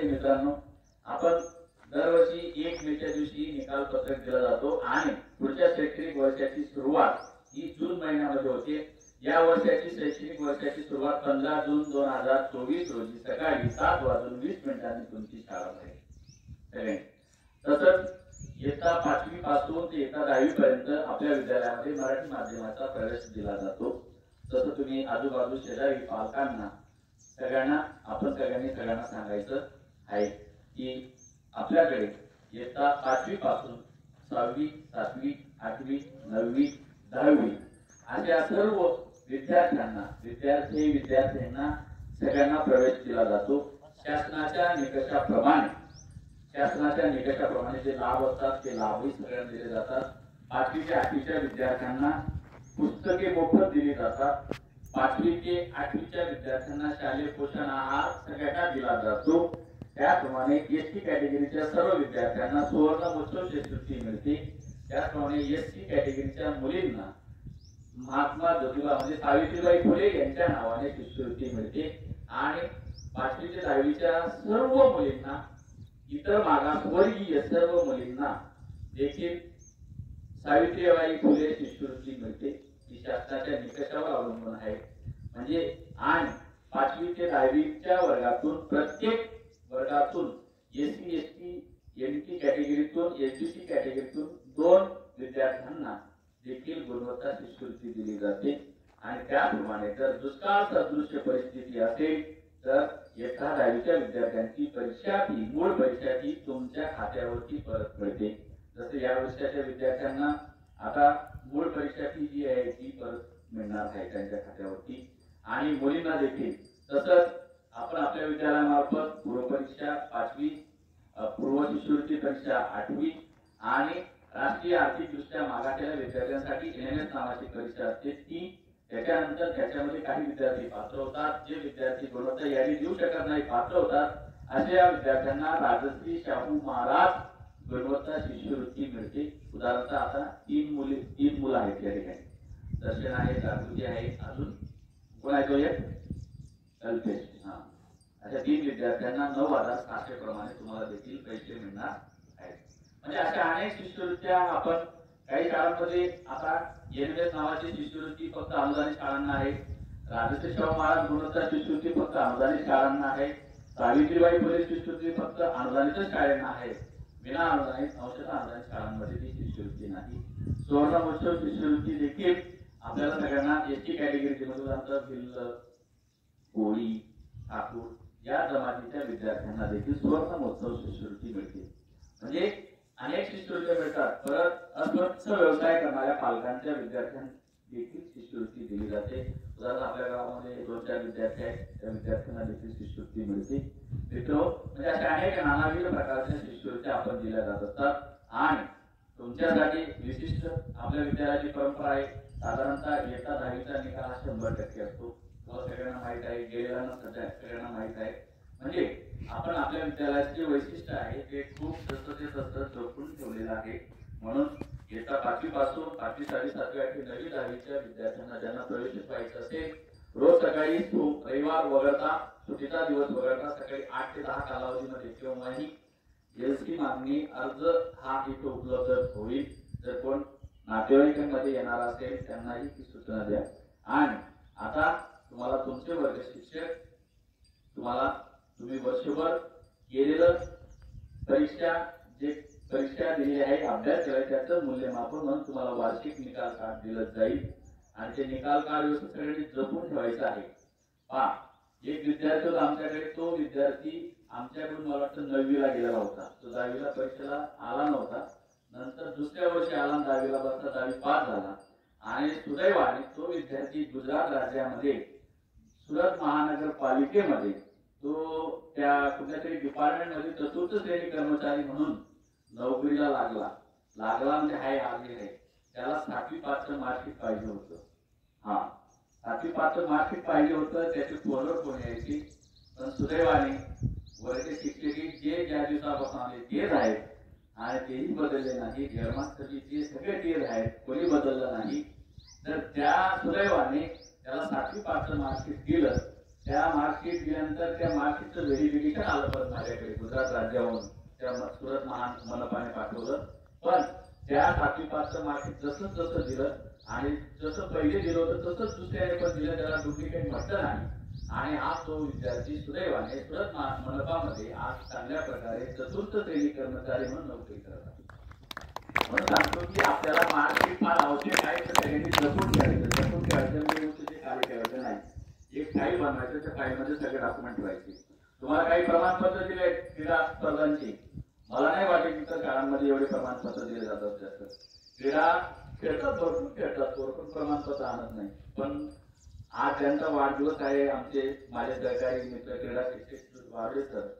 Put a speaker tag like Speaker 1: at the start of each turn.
Speaker 1: विद्यार्थी मित्रांनो, आपण दरवर्षी 1 मेच्या दिवशी निकाल पत्रक दिला जातो आणि पुढच्या शैक्षणिक वर्षाची सुरुवात ही जून महिन्यामध्ये होते। या वर्षाची शैक्षणिक वर्षाची सुरुवात 15 जून 2024 रोजी सकाळी 7:20 तुमची शाळा आहे। तसंच इयत्ता 5वी पासून ते इयत्ता 10वी पर्यंत आपल्या विद्यालयामध्ये मराठी माध्यमाचा प्रवेश दिला जातो। तसं तुम्ही आजूबाजू शेजारी पालकांना सगळ्यांना सांगायचं आहे की आपल्याकडे इयत्ता 5वी पासून 6वी 7वी 8वी 9वी 10वी अशा सर्व विद्यार्थ्यांना सगळ्यांना प्रवेश दिला जातो। शासनाच्या निकषाप्रमाणे जे लाभ असतात ते लाभही सगळ्यांना दिले जातात। 5वी ते 8वीच्या विद्यार्थ्यांना पुस्तके मोफत दिली जातात। 5वी ते 8वीच्या विद्यार्थ्यांना शालेय पोषण आहार सगळ्यांना दिला जातो। त्याप्रमाणे एसटी कॅटेगरीच्या सर्व विद्यार्थ्यांना सुवर्ण महोत्सव शिष्यवृत्ती मिळते। त्याप्रमाणे एसटी कॅटेगरीच्या मुलींना महात्मा ज्योतिबा म्हणजे सावित्रीबाई फुले यांच्या नावाने शिष्यवृत्ती मिळते आणि 5वी ते 10वीच्या सर्व मुलींना, इतर मागासवर्गीय सर्व मुलींना देखील सावित्रीबाई फुले शिष्यवृत्ती मिळते। ती शासनाच्या निकषावर अवलंबून आहे। म्हणजे आणि 5वी ते 10वीच्या वर्गातून प्रत्येक वर्गातून एससी एसटी एनटी कॅटेगरीतून एसटी कॅटेगरीतून 2 विद्यार्थ्यांना देखील गुणवत्ता शिष्यवृत्ती दिली जाते। आणि त्याप्रमाणे जर दुष्काळ सदृश्य परिस्थिती असेल तर इयत्ता 10वीच्या विद्यार्थ्यांची मूळ परीक्षा फी तुमच्या खात्यावरती परत मिळते। जसं या वर्षाच्या विद्यार्थ्यांना आता मूळ परीक्षा फी जी आहे ती परत मिळणार आहे त्यांच्या खात्यावरती आणि मुलींना देखील तसंच आपण आपल्या विद्यालयामार्फत पूर्व परीक्षा 5वी, पूर्व शिष्यवृत्ती परीक्षा 8वी आणि राष्ट्रीय आर्थिकदृष्ट्या मागासलेल्या विद्यार्थ्यांसाठी एनएमएस नावाची परीक्षा असते ती। त्याच्यानंतर त्याच्यामध्ये काही विद्यार्थी पात्र होतात, जे विद्यार्थी गुणवत्ता यादी देऊ शकत नाही पात्र होतात, अशा विद्यार्थ्यांना राजश्री शाहू महाराज गुणवत्ता शिष्यवृत्ती मिळते। उदाहरणार्थ आता 3 मुलं आहेत या ठिकाणी, दर्शन आहे, जागृती आहे, अजून कोण आहे तो एक अल्पेश। अशा 3 विद्यार्थ्यांना 9,700 प्रमाणे तुम्हाला देखील पैसे मिळणार आहेत। म्हणजे अशा अनेक शिष्यवृत्त्या आपण काही शाळांमध्ये आता एनएमएस नावाची शिष्यवृत्ती फक्त अनुदानित शाळांना आहे, राजश्री शाहू महाराज गुणवत्ता शिष्यवृत्ती फक्त अनुदानित शाळांना आहे, सावित्रीबाई फुले शिष्यवृत्ती फक्त अनुदानित शाळांना आहे, विना अनुदानित अंशतः अनुदानित शाळांमध्ये ती शिष्यवृत्ती नाही। सुवर्ण महोत्सव शिष्यवृत्ती देखील आपल्याला सगळ्यांना एसटी कॅटेगरीचे म्हणजे भिल्ल, कोळी, ठाकूर या जमातीच्या विद्यार्थ्यांना देखील सुवर्ण महोत्सव शिष्यवृत्ती मिळते। म्हणजे अनेक शिष्यवृत्त्या मिळतात। परत अस्वस्थ व्यवसाय करणाऱ्या पालकांच्या विद्यार्थ्यांना देखील शिष्यवृत्ती दिली जाते। उदाहरणार्थ आपल्या गावामध्ये 2-4 विद्यार्थी आहेत, त्या विद्यार्थ्यांना देखील शिष्यवृत्ती मिळते। मित्रो, म्हणजे अशा अनेक नानाविध प्रकारच्या शिष्यवृत्त्या आपण दिल्या जात असतात आणि तुमच्यासाठी विशिष्ट आपल्या विद्यालयाची परंपरा आहे। साधारणतः इयत्ता 10वीचा निकाल हा 100% असतो। तुम्हाला सगळ्यांना माहित आहे, गेलेला सगळ्यांना माहित आहे। म्हणजे आपण आपल्या विद्यालयाचे वैशिष्ट्य आहे ते खूप तसं जपून ठेवलेलं आहे। म्हणून इयत्ता 5वी पासून 5वी 6वी 7वी 8वी 9वी 10वीच्या विद्यार्थ्यांना ज्यांना प्रवेश व्हायचा असेल, रोज सकाळी रविवार वगळता, सुट्टीचा दिवस वगळता सकाळी 8 ते 10 कालावधीमध्ये केव्हाही एसटी मागणी अर्ज हा इथे उपलब्ध होईल। जर कोण नातेवाईकांमध्ये येणार असेल त्यांनाही ती सूचना द्या। आणि आता तुम्हाला तुमचे वर्ग शिक्षक तुम्ही वर्षभर केलेलं परीक्षा दिलेली आहे, अभ्यास केला त्याचं मूल्यमापन म्हणून तुम्हाला वार्षिक निकाल कार्ड दिलं जाईल आणि ते निकाल कार्ड व्यवस्थित सगळ्यांनी जपून ठेवायचं आहे। एक विद्यार्थी होता आमच्याकडे, तो विद्यार्थी आमच्याकडून मला वाटतं 9वीला गेलेला होता। तो 10वीला परीक्षेला आला नव्हता, नंतर दुसऱ्या वर्षी आला, 10वीला बसला, 10वी पास झाला आणि सुदैवाने तो विद्यार्थी गुजरात राज्यामध्ये सुरत महानगरपालिकेमध्ये तो त्या कुठल्यातरी डिपार्टमेंट मध्ये 4th श्रेणी कर्मचारी म्हणून नोकरीला लागला म्हणजे हाय आले आहे। त्याला 7वी पासचं मार्कशीट पाहिजे होतं। 7वी पासचं मार्कशीट पाहिजे होतं, त्याची फोनवर फोन यायची, पण सुदैवाने वर्ग शिक्षक जे ज्या दिवसापासून आले तेच आहेत आणि तेही बदलले नाही। हेडमास्टरची जे सगळे तेच आहेत, कोणी बदललं नाही। तर त्या सुदैवाने त्याला 7वी पासचं मार्कशीट दिलं त्या मार्कशीट दिल्यानंतर त्या मार्कशीटचं व्हेरिफिकेशन आलं परत माझ्याकडे गुजरात राज्यावरून त्या सुरत मनपाने पाठवलं. पण त्या 7वी-5चं मार्कशीट जसं जसं दिलं आणि जसं पहिले दिलं होतं तसंच दुसऱ्याने पण दिलं, त्याला डुप्लिकेट म्हटलं नाही. आणि आज तो विद्यार्थी सुदैवाने सुरत मनपामध्ये आज चांगल्या प्रकारे चतुर्थ श्रेणी कर्मचारी म्हणून नोकरी करत आहे. म्हणून सांगतो की आपल्याला मार्कशीट फार आवश्यक आहे, तर सगळ्यांनी जपून ठेवायचं म्हणजे तुझे कार्य ठेवायचं नाही. एक फाईल बनवायचं, त्या फाईलमध्ये सगळे डॉक्युमेंट ठेवायचे. तुम्हाला काही प्रमाणपत्र दिले क्रीडा स्पर्धांची, मला नाही वाटत इतर शाळांमध्ये एवढे प्रमाणपत्र दिले जातात. जास्त क्रीडा खेळतात, भरपूर प्रमाणपत्र आणत नाही. पण आज त्यांचा वाढदिवस आहे, माझे सहकारी मित्र क्रीडा शिक्षक वाढले सर